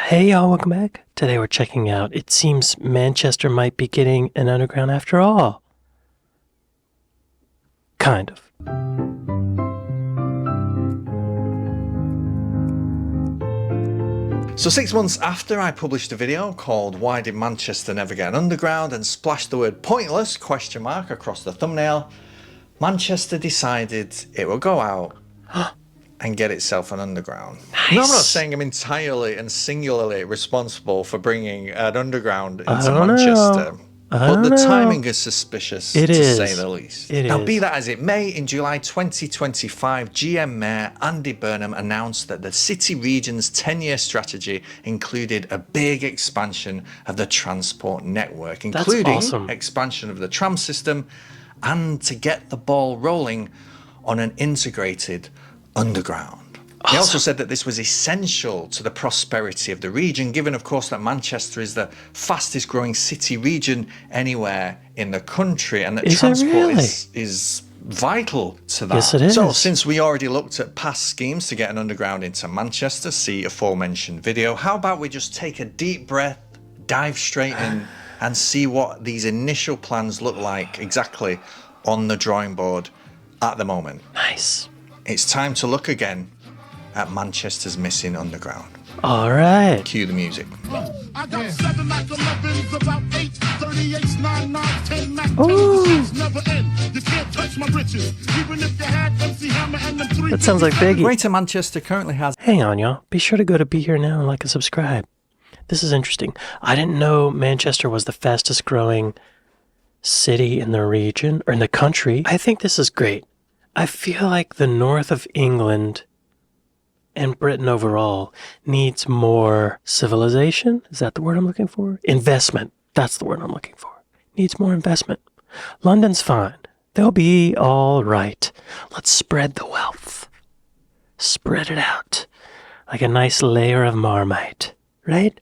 Hey y'all, welcome back. Today we're checking out, it seems Manchester might be getting an underground after all. Kind of. So 6 months after I published a video called Why Did Manchester Never Get an Underground and splashed the word pointless across the thumbnail, Manchester decided it will go out and get itself an underground. Nice. No, I'm not saying I'm entirely and singularly responsible for bringing an underground into don't Manchester. know. But the timing is suspicious, to say the least. Now, be that as it may, in July 2025, GM Mayor Andy Burnham announced that the city region's 10-year strategy included a big expansion of the transport network, including expansion of the tram system, and to get the ball rolling on an integrated underground. He also said that this was essential to the prosperity of the region, given, of course, that Manchester is the fastest growing city region anywhere in the country, and that transport is vital to that. Yes, it is. So, since we already looked at past schemes to get an underground into Manchester, see aforementioned video, how about we just take a deep breath, dive straight in, and see what these initial plans look like exactly on the drawing board at the moment. Nice. It's time to look again at Manchester's missing underground. All right. Cue the music. I got 7 Mac 11s, about 8, 38s, 9, 9, 10 Mac 10s, never end. You can't touch my riches, even if you had MC Hammer and them 3. That sounds like Biggie. Greater Manchester currently has... Hang on, y'all. Be sure to go to Be Here Now and like and subscribe. This is interesting. I didn't know Manchester was the fastest growing city in the region, or in the country. I think this is great. I feel like the north of England and Britain overall needs more civilization. Is that the word I'm looking for? Investment. That's the word I'm looking for. Needs more investment. London's fine. They'll be all right. Let's spread the wealth. Spread it out like a nice layer of Marmite, right?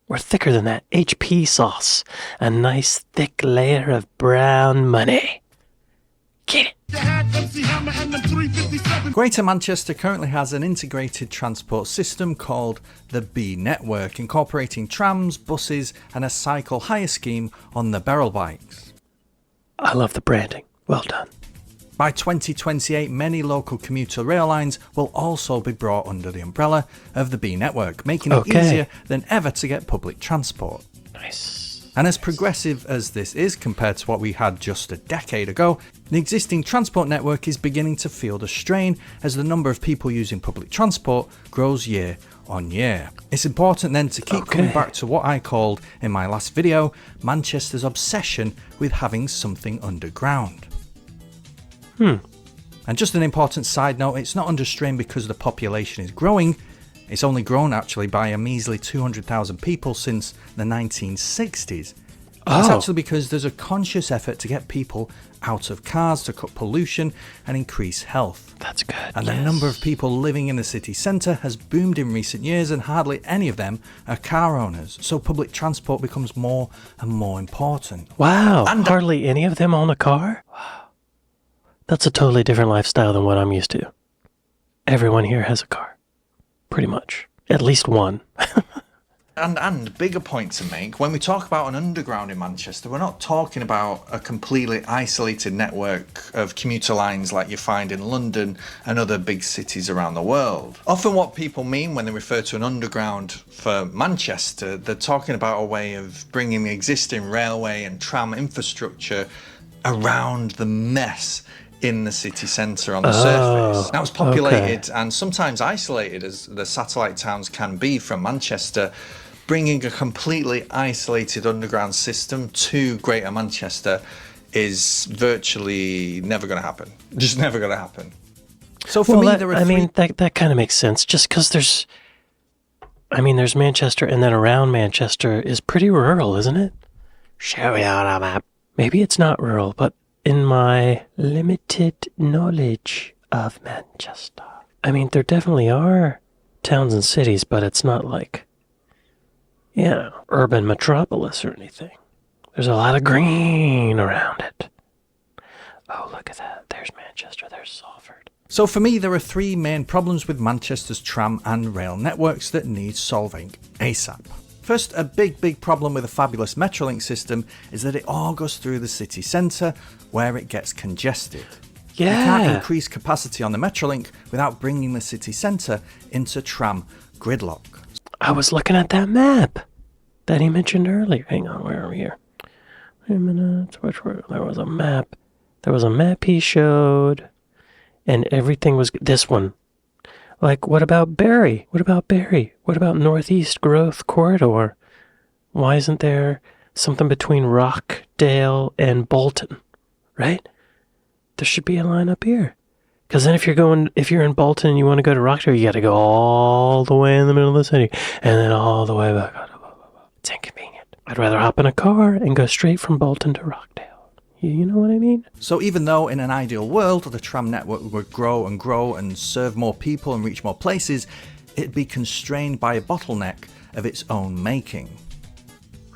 Or thicker than that, HP sauce. A nice thick layer of brown money. Get it? Greater Manchester currently has an integrated transport system called the B Network, incorporating trams, buses, and a cycle hire scheme on the Beryl bikes. I love the branding. Well done. By 2028, many local commuter rail lines will also be brought under the umbrella of the B Network, making it easier than ever to get public transport. Nice. And as progressive as this is compared to what we had just a decade ago, the existing transport network is beginning to feel the strain as the number of people using public transport grows year on year. It's important then to keep coming back to what I called in my last video, Manchester's obsession with having something underground. And just an important side note, it's not under strain because the population is growing. It's only grown actually by a measly 200,000 people since the 1960s. It's actually because there's a conscious effort to get people out of cars to cut pollution and increase health. That's good. And the number of people living in the city centre has boomed in recent years, and hardly any of them are car owners. So public transport becomes more and more important. Wow. And hardly any of them own a car? Wow. That's a totally different lifestyle than what I'm used to. Everyone here has a car. Pretty much. At least one. And bigger point to make, when we talk about an underground in Manchester, we're not talking about a completely isolated network of commuter lines like you find in London and other big cities around the world. Often what people mean when they refer to an underground for Manchester, they're talking about a way of bringing the existing railway and tram infrastructure around the mess in the city centre on the surface. Now, it's populated and sometimes isolated as the satellite towns can be from Manchester. Bringing a completely isolated underground system to Greater Manchester is virtually never going to happen. Just never going to happen. So for me, there are that kind of makes sense. Just because there's Manchester, and then around Manchester is pretty rural, isn't it? Show me on a map. Maybe it's not rural, but in my limited knowledge of Manchester, there definitely are towns and cities, but it's not like, urban metropolis or anything. There's a lot of green around it. Oh, look at that. There's Manchester. There's Salford. So for me, there are three main problems with Manchester's tram and rail networks that need solving ASAP. First, a big problem with a fabulous Metrolink system is that it all goes through the city centre where it gets congested. You can't Yeah. increase capacity on the Metrolink without bringing the city centre into tram gridlock. I was looking at that map that he mentioned earlier. Hang on, where are we here? Wait a minute. There was a map. There was a map he showed, and everything was this one. Like, what about Barry? What about Barry? What about Northeast Growth Corridor? Why isn't there something between Rockdale and Bolton? Right? There should be a line up here. Because then if you're in Bolton and you want to go to Rockdale, you got to go all the way in the middle of the city and then all the way back. It's inconvenient. I'd rather hop in a car and go straight from Bolton to Rockdale. You know what I mean? So even though in an ideal world the tram network would grow and serve more people and reach more places, it'd be constrained by a bottleneck of its own making.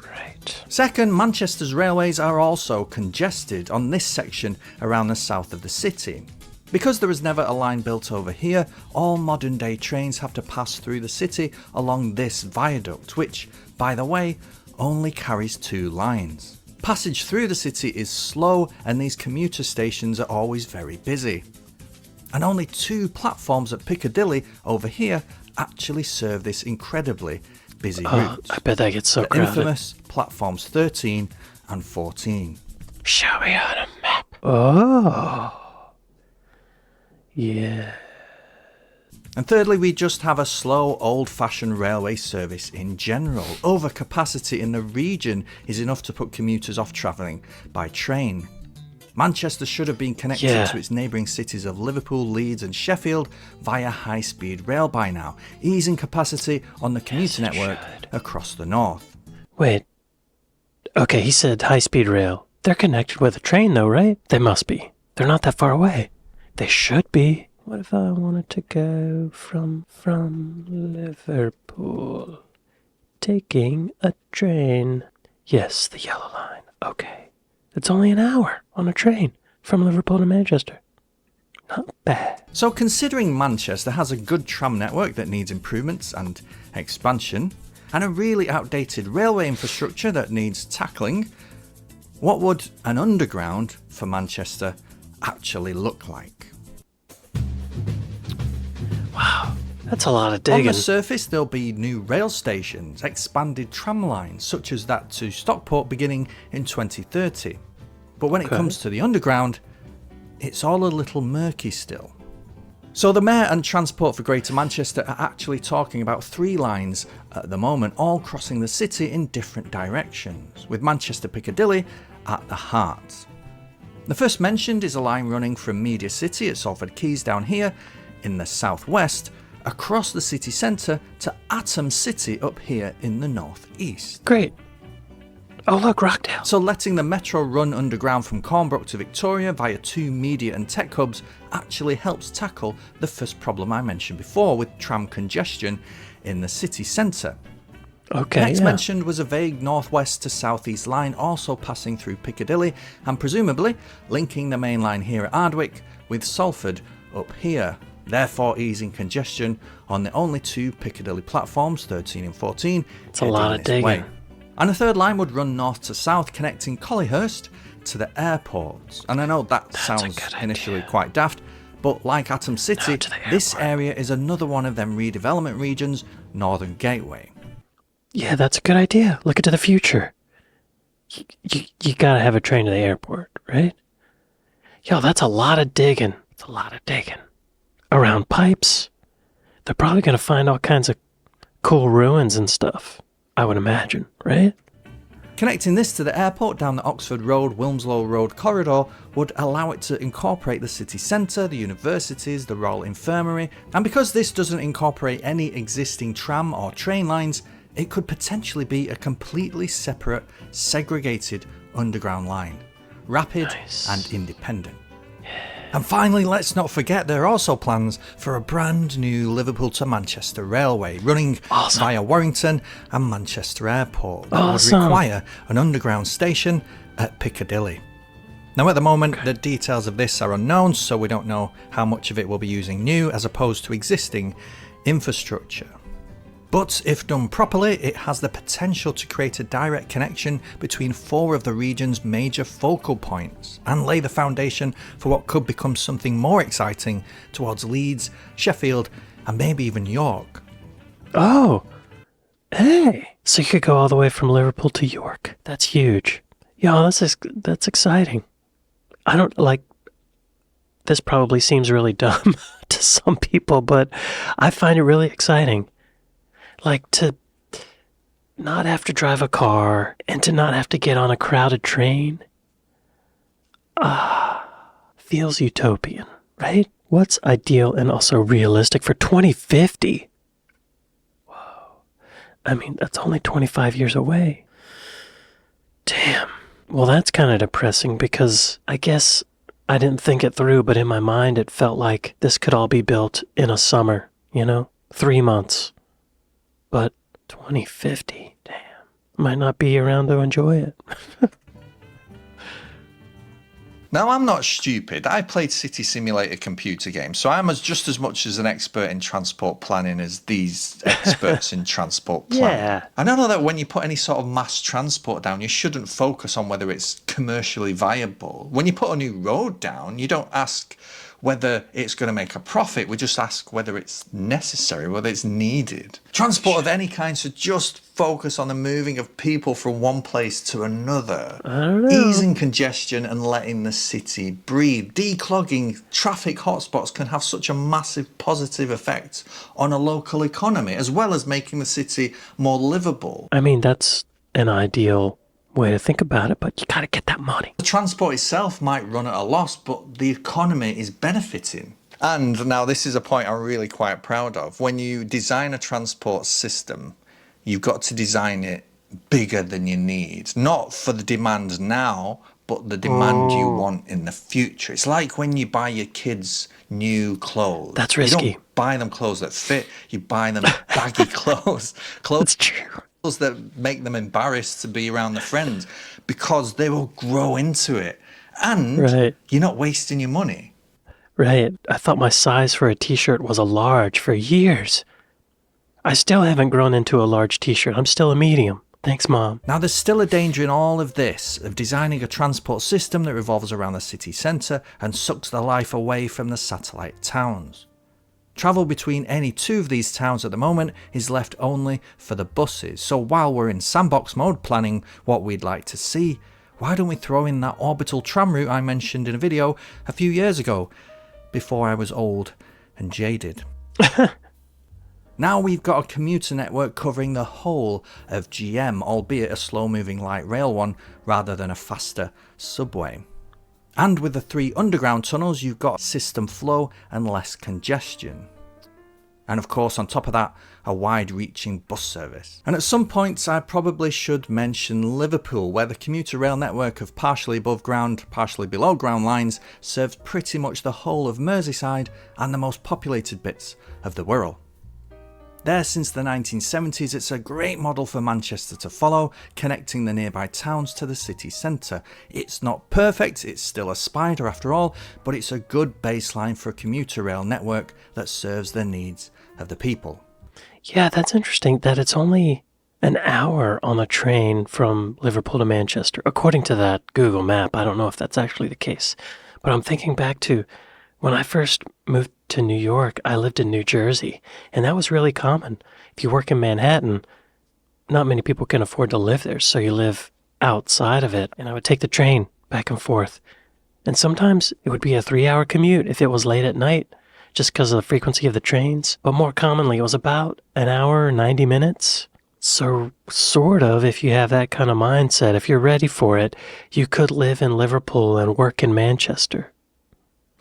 Right. Second, Manchester's railways are also congested on this section around the south of the city. Because there was never a line built over here, all modern day trains have to pass through the city along this viaduct, which, by the way, only carries 2 lines. Passage through the city is slow and these commuter stations are always very busy. And only 2 platforms at Piccadilly over here actually serve this incredibly busy route. I bet that gets so The crowded. infamous platforms 13 and 14. Show me on a map. Oh. Yeah. And thirdly, we just have a slow, old-fashioned railway service in general. Overcapacity in the region is enough to put commuters off travelling by train. Manchester should have been connected to its neighbouring cities of Liverpool, Leeds and Sheffield via high-speed rail by now, easing capacity on the commuter network across the north. Wait. Okay, he said high-speed rail. They're connected with a train though, right? They must be. They're not that far away. They should be. What if I wanted to go from Liverpool, taking a train? Yes, the yellow line. Okay. It's only an hour on a train from Liverpool to Manchester. Not bad. So considering Manchester has a good tram network that needs improvements and expansion, and a really outdated railway infrastructure that needs tackling, what would an underground for Manchester actually look like? That's a lot of On digging. the surface, there'll be new rail stations, expanded tram lines, such as that to Stockport beginning in 2030. But when it comes to the underground, it's all a little murky still. So the Mayor and Transport for Greater Manchester are actually talking about 3 lines at the moment, all crossing the city in different directions, with Manchester Piccadilly at the heart. The first mentioned is a line running from Media City at Salford Quays down here in the southwest, across the city centre to Atom City up here in the northeast. Great. Oh look, Rockdale. So letting the metro run underground from Cornbrook to Victoria via 2 media and tech hubs actually helps tackle the first problem I mentioned before with tram congestion in the city centre. Okay, Next yeah. mentioned was a vague northwest to southeast line also passing through Piccadilly and presumably linking the main line here at Ardwick with Salford up here, therefore easing congestion on the only 2 Piccadilly platforms, 13 and 14. It's a lot of heading this way. digging. And a third line would run north to south, connecting Collyhurst to the airport. And I know that sounds good initially idea. quite daft, but like Atom City, to the this airport. area is another one of them redevelopment regions, Northern Gateway. Yeah, that's a good idea. Look into the future. You gotta have a train to the airport, right? Yo, that's a lot of digging. It's a lot of digging. Around pipes. They're probably gonna find all kinds of cool ruins and stuff, I would imagine, right? Connecting this to the airport down the Oxford Road, Wilmslow Road corridor would allow it to incorporate the city centre, the universities, the Royal Infirmary, and because this doesn't incorporate any existing tram or train lines, it could potentially be a completely separate, segregated underground line, rapid Nice. and independent. And finally, let's not forget there are also plans for a brand new Liverpool to Manchester railway running Awesome. via Warrington and Manchester Airport that Awesome. would require an underground station at Piccadilly. Now at the moment, the details of this are unknown, so we don't know how much of it will be using new as opposed to existing infrastructure. But if done properly, it has the potential to create a direct connection between 4 of the region's major focal points and lay the foundation for what could become something more exciting towards Leeds, Sheffield, and maybe even York. Oh, hey. So you could go all the way from Liverpool to York. That's huge. Yeah, that's exciting. I don't like, this probably seems really dumb to some people, but I find it really exciting. Like to not have to drive a car and to not have to get on a crowded train. Feels utopian, right? What's ideal and also realistic for 2050? Whoa. I mean, that's only 25 years away. Damn. Well, that's kind of depressing because I guess I didn't think it through, but in my mind it felt like this could all be built in a summer, 3 months. But 2050, damn, might not be around to enjoy it. Now, I'm not stupid. I played City Simulator computer games, so I'm just as much as an expert in transport planning as these experts in transport planning. Yeah. And I know that when you put any sort of mass transport down, you shouldn't focus on whether it's commercially viable. When you put a new road down, you don't ask whether it's going to make a profit. We just ask whether it's necessary, whether it's needed. Transport of any kind should just focus on the moving of people from one place to another. I don't know. Easing congestion and letting the city breathe. Declogging traffic hotspots can have such a massive positive effect on a local economy, as well as making the city more livable. I mean, that's an ideal way to think about it, but you gotta get that money. The transport itself might run at a loss, but the economy is benefiting. And now this is a point I'm really quite proud of. When you design a transport system, you've got to design it bigger than you need. Not for the demand now, but the demand you want in the future. It's like when you buy your kids new clothes. That's risky. You don't buy them clothes that fit, you buy them baggy clothes. That's true. That make them embarrassed to be around their friends because they will grow into it. And Right. You're not wasting your money. Right. I thought my size for a t-shirt was a large for years. I still haven't grown into a large t-shirt. I'm still a medium. Thanks, Mom. Now, there's still a danger in all of this, of designing a transport system that revolves around the city centre and sucks the life away from the satellite towns. Travel between any 2 of these towns at the moment is left only for the buses. So while we're in sandbox mode planning what we'd like to see, why don't we throw in that orbital tram route I mentioned in a video a few years ago, before I was old and jaded? Now we've got a commuter network covering the whole of GM, albeit a slow-moving light rail one rather than a faster subway. And with the 3 underground tunnels, you've got system flow and less congestion. And of course, on top of that, a wide-reaching bus service. And at some points, I probably should mention Liverpool, where the commuter rail network of partially above ground, partially below ground lines serves pretty much the whole of Merseyside and the most populated bits of the Wirral. There since the 1970s, it's a great model for Manchester to follow, connecting the nearby towns to the city centre. It's not perfect, it's still a spider after all, but it's a good baseline for a commuter rail network that serves the needs of the people. Yeah, that's interesting that it's only an hour on a train from Liverpool to Manchester, according to that Google map. I don't know if that's actually the case, but I'm thinking back to when I first moved to New York. I lived in New Jersey, and that was really common. If you work in Manhattan, not many people can afford to live there, so you live outside of it. And I would take the train back and forth. And sometimes it would be a 3-hour commute if it was late at night, just because of the frequency of the trains. But more commonly, it was about an hour, 90 minutes. So sort of, if you have that kind of mindset, if you're ready for it, you could live in Liverpool and work in Manchester.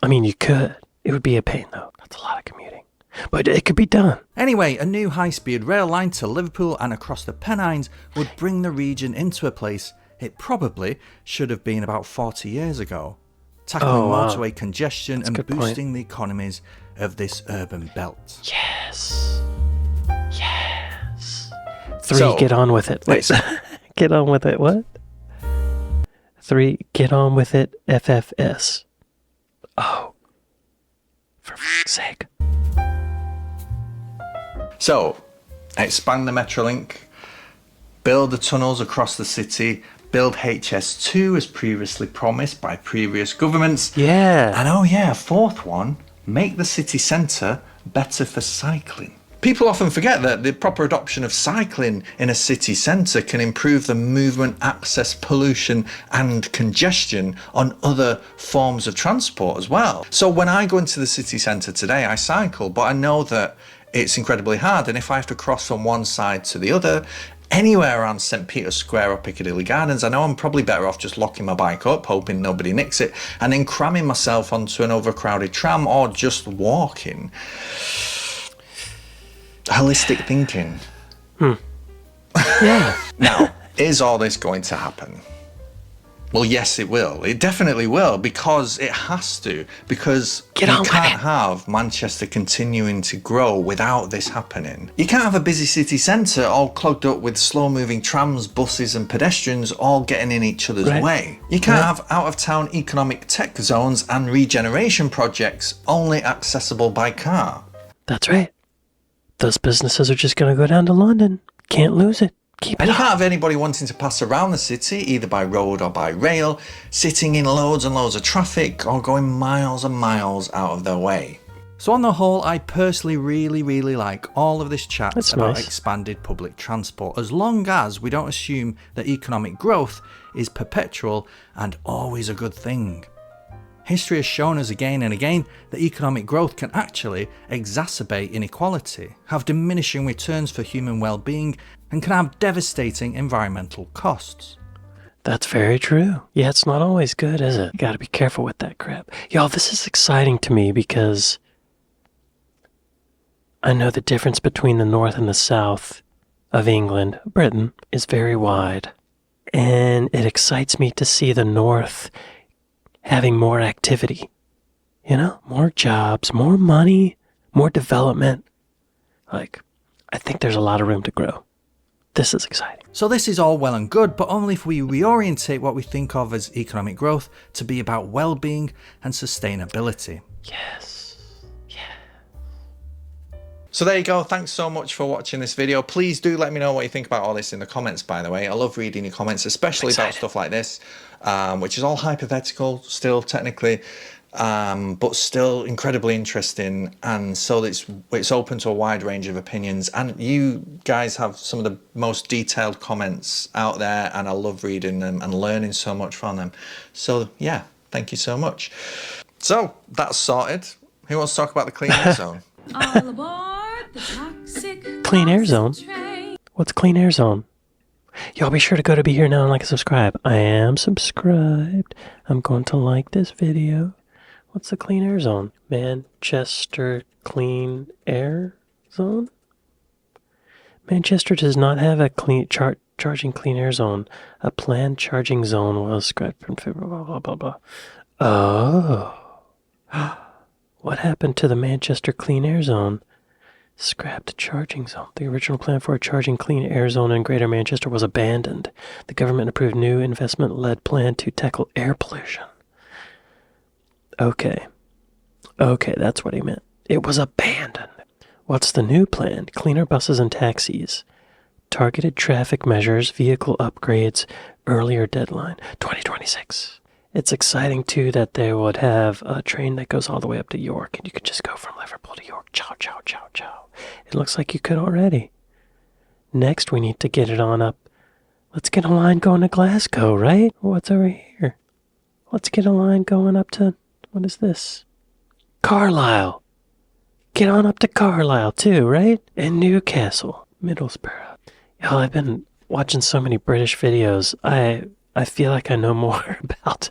I mean, you could. It would be a pain, though. That's a lot of commuting. But it could be done. Anyway, a new high-speed rail line to Liverpool and across the Pennines would bring the region into a place it probably should have been about 40 years ago, tackling motorway congestion and boosting the economies of this urban belt. Yes. Yes. 3, get on with it. Wait, get on with it. What? 3, get on with it, FFS. Oh, for f***'s sake. So, expand the Metrolink, build the tunnels across the city, build HS2 as previously promised by previous governments. Yeah. And oh yeah, fourth one, make the city centre better for cycling. People often forget that the proper adoption of cycling in a city centre can improve the movement, access, pollution and congestion on other forms of transport as well. So when I go into the city centre today, I cycle, but I know that it's incredibly hard, and if I have to cross from one side to the other, anywhere around St. Peter's Square or Piccadilly Gardens, I know I'm probably better off just locking my bike up, hoping nobody nicks it, and then cramming myself onto an overcrowded tram or just walking. Holistic thinking. Yeah. Now, is all this going to happen? Well, yes, it will. It definitely will, because it has to. Because Get you on with can't it. have Manchester continuing to grow without this happening. You can't have a busy city centre all clogged up with slow-moving trams, buses and pedestrians all getting in each other's Right. way. You can't Right. have out-of-town economic tech zones and regeneration projects only accessible by car. That's right. Those businesses are just going to go down to London. Can't lose it. Keep And it you can't up. have anybody wanting to pass around the city, either by road or by rail, sitting in loads and loads of traffic or going miles and miles out of their way. So on the whole, I personally really like all of this chat That's about nice. expanded public transport, as long as we don't assume that economic growth is perpetual and always a good thing. History has shown us again and again that economic growth can actually exacerbate inequality, have diminishing returns for human well-being, and can have devastating environmental costs. That's very true. Yeah, it's not always good, is it? You gotta be careful with that crap. Y'all, this is exciting to me because I know the difference between the north and the south of England, Britain, is very wide. And it excites me to see the north having more activity. You know, more jobs, more money, more development. Like, I think there's a lot of room to grow. This is exciting. So this is all well and good, but only if we reorientate what we think of as economic growth to be about well-being and sustainability. Yes. So there you go. Thanks so much for watching this video. Please do let me know what you think about all this in the comments, by the way. I love reading your comments, especially about stuff like this, which is all hypothetical still technically, but still incredibly interesting. And so it's open to a wide range of opinions. And you guys have some of the most detailed comments out there, and I love reading them and learning so much from them. So yeah, thank you so much. So that's sorted. Who wants to talk about the clean air zone? All aboard the toxic Clean air zone? train. What's Clean Air Zone? Y'all be sure to go to Be Here Now and like and subscribe. I am subscribed. I'm going to like this video. What's the Clean Air Zone? Manchester Clean Air Zone? Manchester does not have a charging clean air zone. A planned charging zone was scrapped from February, blah, blah, blah, blah. Oh. What happened to the Manchester Clean Air Zone? Scrapped charging zone. The original plan for a charging clean air zone in Greater Manchester was abandoned. The government approved new investment-led plan to tackle air pollution. Okay, that's what he meant. It was abandoned. What's the new plan? Cleaner buses and taxis. Targeted traffic measures, vehicle upgrades, earlier deadline, 2026. It's exciting, too, that they would have a train that goes all the way up to York, and you could just go from Liverpool to York. Ciao, ciao, ciao, ciao. It looks like you could already. Next, we need to get it on up. Let's get a line going to Glasgow, right? What's over here? Let's get a line going up to, what is this? Carlisle. Get on up to Carlisle, too, right? And Newcastle, Middlesbrough. Y'all, I've been watching so many British videos. I feel like I know more about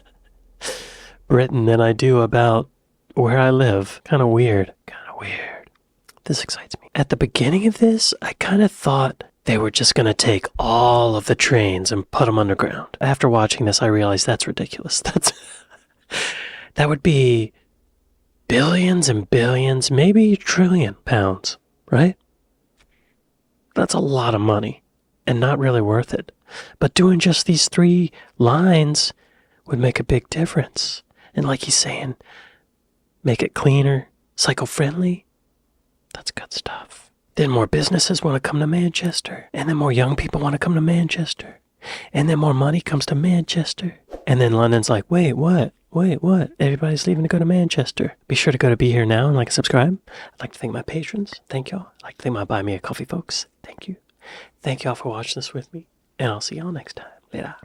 Britain than I do about where I live. Kind of weird. This excites me. At the beginning of this, I kind of thought they were just going to take all of the trains and put them underground. After watching this, I realized that's ridiculous. That would be billions and billions, maybe £1 trillion, right? That's a lot of money and not really worth it. But doing just these 3 lines would make a big difference. And like he's saying, make it cleaner, psycho-friendly. That's good stuff. Then more businesses want to come to Manchester. And then more young people want to come to Manchester. And then more money comes to Manchester. And then London's like, wait, what? Wait, what? Everybody's leaving to go to Manchester. Be sure to go to Be Here Now and like and subscribe. I'd like to thank my patrons. Thank y'all. I'd like to thank my Buy Me a Coffee folks. Thank you. Thank y'all for watching this with me. And I'll see y'all next time. Later.